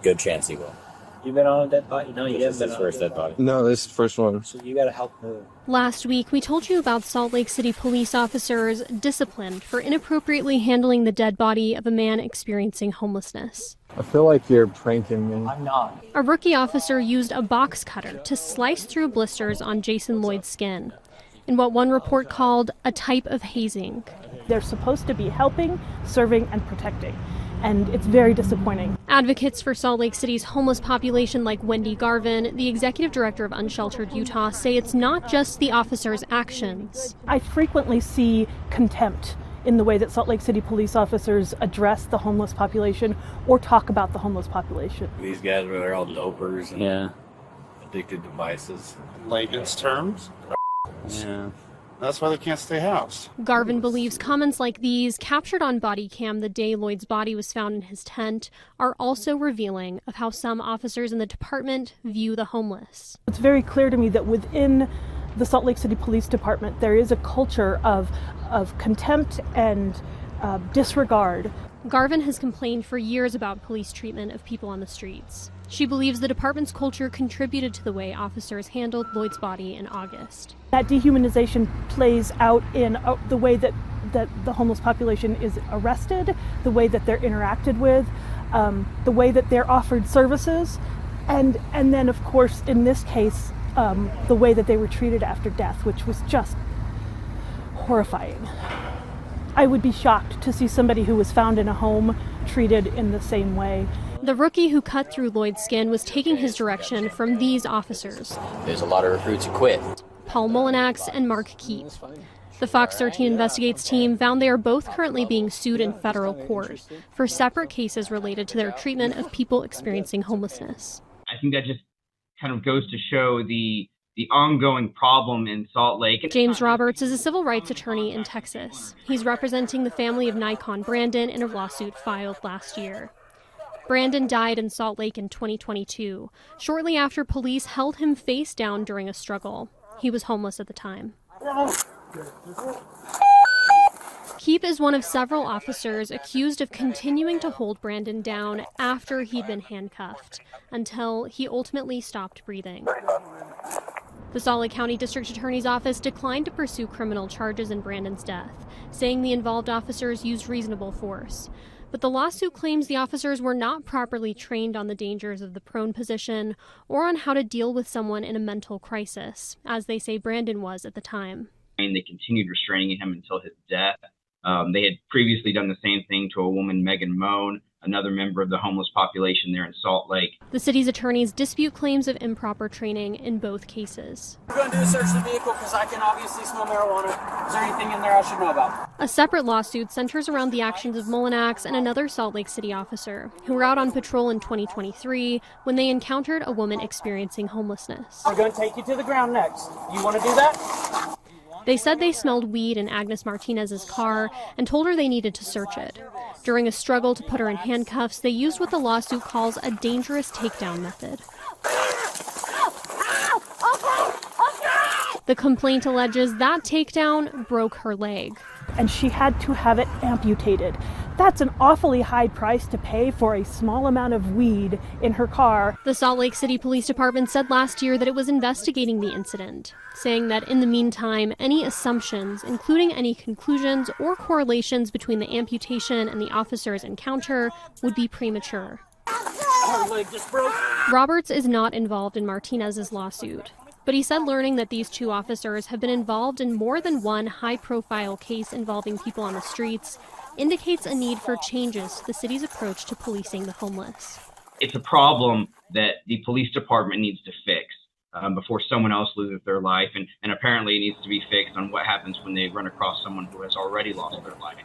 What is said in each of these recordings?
Good chance he will. You been on a dead body? No, you haven't been on First dead body. No, this is the first one. So you gotta help move. Last week, we told you about Salt Lake City police officers disciplined for inappropriately handling the dead body of a man experiencing homelessness. I feel like you're pranking me. I'm not. A rookie officer used a box cutter to slice through blisters on Jason Lloyd's skin in what one report called a type of hazing. They're supposed to be helping, serving, and protecting, and it's very disappointing. Advocates for Salt Lake City's homeless population like Wendy Garvin, the executive director of Unsheltered Utah, say it's not just the officers' actions. I frequently see contempt in the way that Salt Lake City police officers address the homeless population or talk about the homeless population. These guys are all dopers and addicted to vices. Layman's terms. Yeah. That's why they can't stay housed. Garvin believes comments like these, captured on body cam the day Lloyd's body was found in his tent, are also revealing of how some officers in the department view the homeless. It's very clear to me that within the Salt Lake City Police Department, there is a culture of contempt and disregard. Garvin has complained for years about police treatment of people on the streets. She believes the department's culture contributed to the way officers handled Lloyd's body in August. That dehumanization plays out in the way that the homeless population is arrested, the way that they're interacted with, the way that they're offered services, and then, of course, in this case, the way that they were treated after death, which was just horrifying. I would be shocked to see somebody who was found in a home treated in the same way. The rookie who cut through Lloyd's skin was taking his direction from these officers. There's a lot of recruits who quit. Paul Molinax and Mark Keat. The Fox 13 Investigates team found they are both currently being sued in federal court for separate cases related to their treatment of people experiencing homelessness. I think that just kind of goes to show the ongoing problem in Salt Lake. James Roberts is a civil rights attorney in Texas. He's representing the family of Nikon Brandon in a lawsuit filed last year. Brandon died in Salt Lake in 2022, shortly after police held him face down during a struggle. He was homeless at the time. Keep is one of several officers accused of continuing to hold Brandon down after he'd been handcuffed, until he ultimately stopped breathing. The Salt Lake County District Attorney's Office declined to pursue criminal charges in Brandon's death, saying the involved officers used reasonable force. But the lawsuit claims the officers were not properly trained on the dangers of the prone position or on how to deal with someone in a mental crisis, as they say Brandon was at the time. They continued restraining him until his death. They had previously done the same thing to a woman, Megan Moan, another member of the homeless population there in Salt Lake. The city's attorneys dispute claims of improper training in both cases. We're going to do a search of the vehicle because I can obviously smell marijuana. Is there anything in there I should know about? A separate lawsuit centers around the actions of Molinax and another Salt Lake City officer who were out on patrol in 2023 when they encountered a woman experiencing homelessness. We're going to take you to the ground next. You want to do that? They said they smelled weed in Agnes Martinez's car and told her they needed to search it. During a struggle to put her in handcuffs, they used what the lawsuit calls a dangerous takedown method. The complaint alleges that takedown broke her leg. And she had to have it amputated. That's an awfully high price to pay for a small amount of weed in her car. The Salt Lake City Police Department said last year that it was investigating the incident, saying that in the meantime, any assumptions, including any conclusions or correlations between the amputation and the officer's encounter, would be premature. Her leg just broke. Roberts is not involved in Martinez's lawsuit, but he said learning that these two officers have been involved in more than one high-profile case involving people on the streets indicates a need for changes to the city's approach to policing the homeless. It's a problem that the police department needs to fix before someone else loses their life, and apparently it needs to be fixed on what happens when they run across someone who has already lost their life.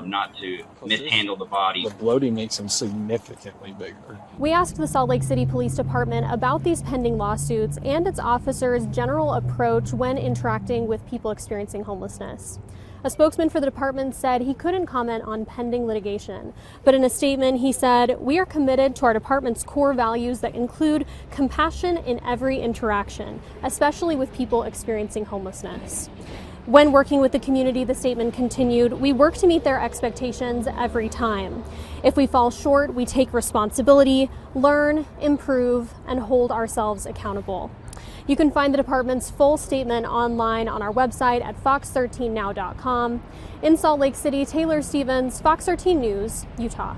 Not to mishandle the body. The bloating makes them significantly bigger. We asked the Salt Lake City Police Department about these pending lawsuits and its officers' general approach when interacting with people experiencing homelessness. A spokesman for the department said he couldn't comment on pending litigation, but in a statement he said, "We are committed to our department's core values that include compassion in every interaction, especially with people experiencing homelessness." When working with the community, the statement continued, we work to meet their expectations every time. If we fall short, we take responsibility, learn, improve, and hold ourselves accountable. You can find the department's full statement online on our website at fox13now.com. In Salt Lake City, Taylor Stevens, Fox 13 News, Utah.